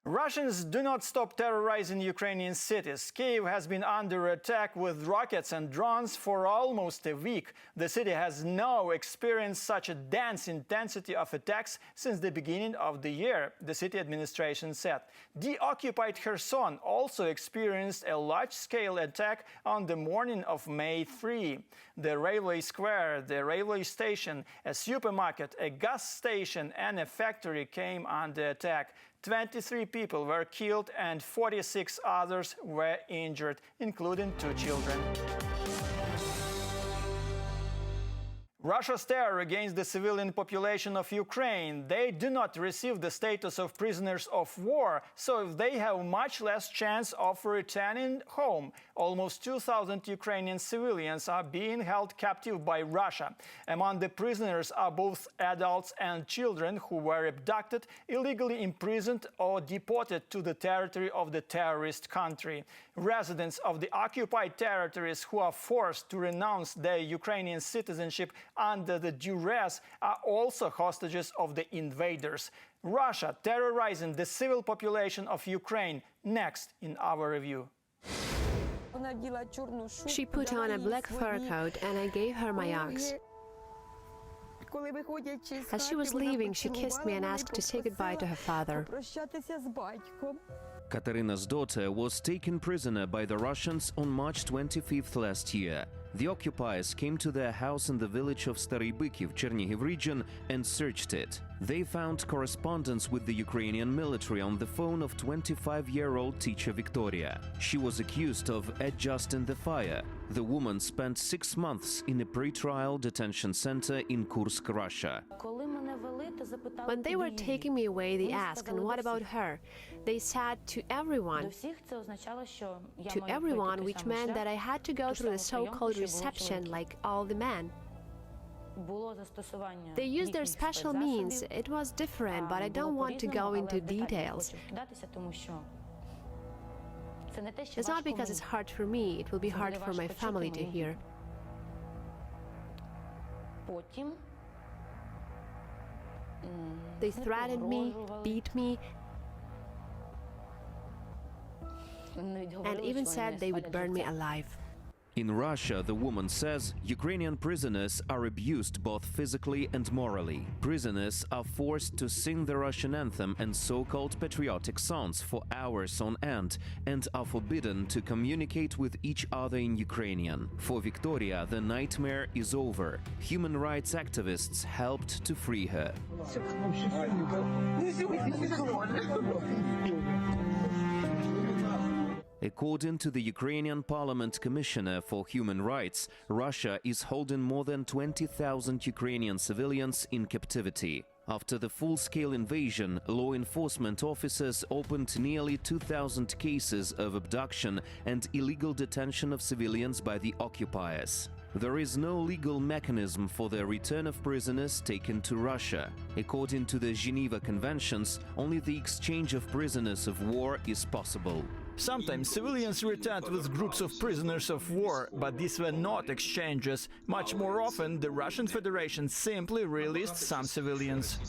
Russians do not stop terrorizing Ukrainian cities. Kyiv has been under attack with rockets and drones for almost a week. The city has now experienced such a dense intensity of attacks since the beginning of the year, the city administration said. The occupied Kherson also experienced a large-scale attack on the morning of May 3. The railway square, the railway station, a supermarket, a gas station and a factory came under attack. 23 people were killed and 46 others were injured, including 2 children. Russia's terror against the civilian population of Ukraine. They do not receive the status of prisoners of war, so they have much less chance of returning home. Almost 2,000 Ukrainian civilians are being held captive by Russia. Among the prisoners are both adults and children who were abducted, illegally imprisoned or deported to the territory of the terrorist country. Residents of the occupied territories who are forced to renounce their Ukrainian citizenship under the duress are also hostages of the invaders. Russia terrorizing the civil population of Ukraine. Next in our review. She put on a black fur coat and I gave her my ox. As she was leaving, she kissed me and asked to say goodbye to her father. Katerina's daughter was taken prisoner by the Russians on March 25th last year. The occupiers came to their house in the village of Starybykiv, Chernihiv region, and searched it. They found correspondence with the Ukrainian military on the phone of 25-year-old teacher Victoria. She was accused of adjusting the fire. The woman spent 6 months in a pre-trial detention center in Kursk, Russia. When they were taking me away, they asked, "And what about her?" They said to everyone, which meant that I had to go through the so-called reception like all the men. They used their special means. It was different, but I don't want to go into details. It's not because it's hard for me, it will be hard for my family to hear. They threatened me, beat me, and even said they would burn me alive. In Russia, the woman says, Ukrainian prisoners are abused both physically and morally. Prisoners are forced to sing the Russian anthem and so-called patriotic songs for hours on end and are forbidden to communicate with each other in Ukrainian. For Victoria, the nightmare is over. Human rights activists helped to free her. According to the Ukrainian Parliament Commissioner for Human Rights, Russia is holding more than 20,000 Ukrainian civilians in captivity. After the full-scale invasion, law enforcement officers opened nearly 2,000 cases of abduction and illegal detention of civilians by the occupiers. There is no legal mechanism for the return of prisoners taken to Russia. According to the Geneva Conventions, only the exchange of prisoners of war is possible. Sometimes civilians returned with groups of prisoners of war, but these were not exchanges. Much more often, the Russian Federation simply released some civilians.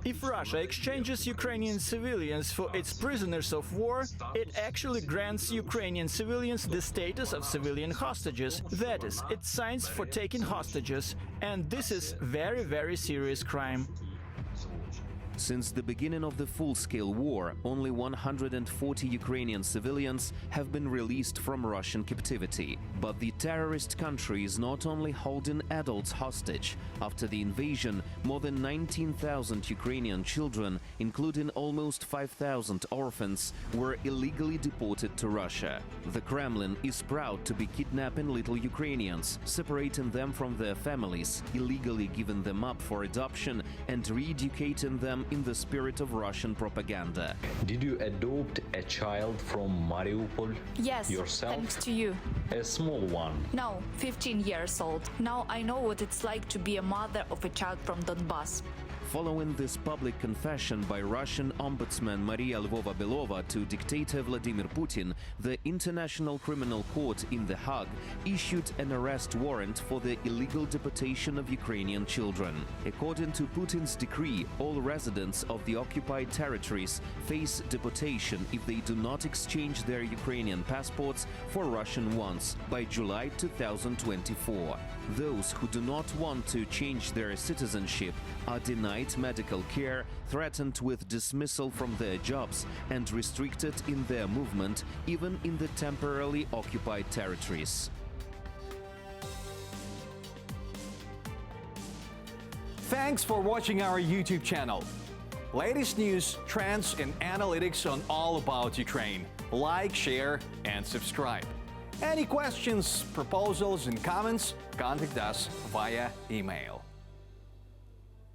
If Russia exchanges Ukrainian civilians for its prisoners of war, it actually grants Ukrainian civilians the status of civilian hostages. That is, it signs for taking hostages, and this is very, very serious crime. Since the beginning of the full-scale war, only 140 Ukrainian civilians have been released from Russian captivity. But the terrorist country is not only holding adults hostage. After the invasion, more than 19,000 Ukrainian children, including almost 5,000 orphans, were illegally deported to Russia. The Kremlin is proud to be kidnapping little Ukrainians, separating them from their families, illegally giving them up for adoption, and re-educating them in the spirit of Russian propaganda. Did you adopt a child from Mariupol? Yes, yourself? Thanks to you. A small one? No, 15 years old. Now I know what it's like to be a mother of a child from Donbass. Following this public confession by Russian Ombudsman Maria Lvova-Belova to dictator Vladimir Putin, the International Criminal Court in The Hague issued an arrest warrant for the illegal deportation of Ukrainian children. According to Putin's decree, all residents of the occupied territories face deportation if they do not exchange their Ukrainian passports for Russian ones by July 2024. Those who do not want to change their citizenship are denied medical care, threatened with dismissal from their jobs, and restricted in their movement, even in the temporarily occupied territories. Thanks for watching our YouTube channel. Latest news, trends, and analytics on all about Ukraine. Like, share, and subscribe. Any questions, proposals, and comments, contact us via email.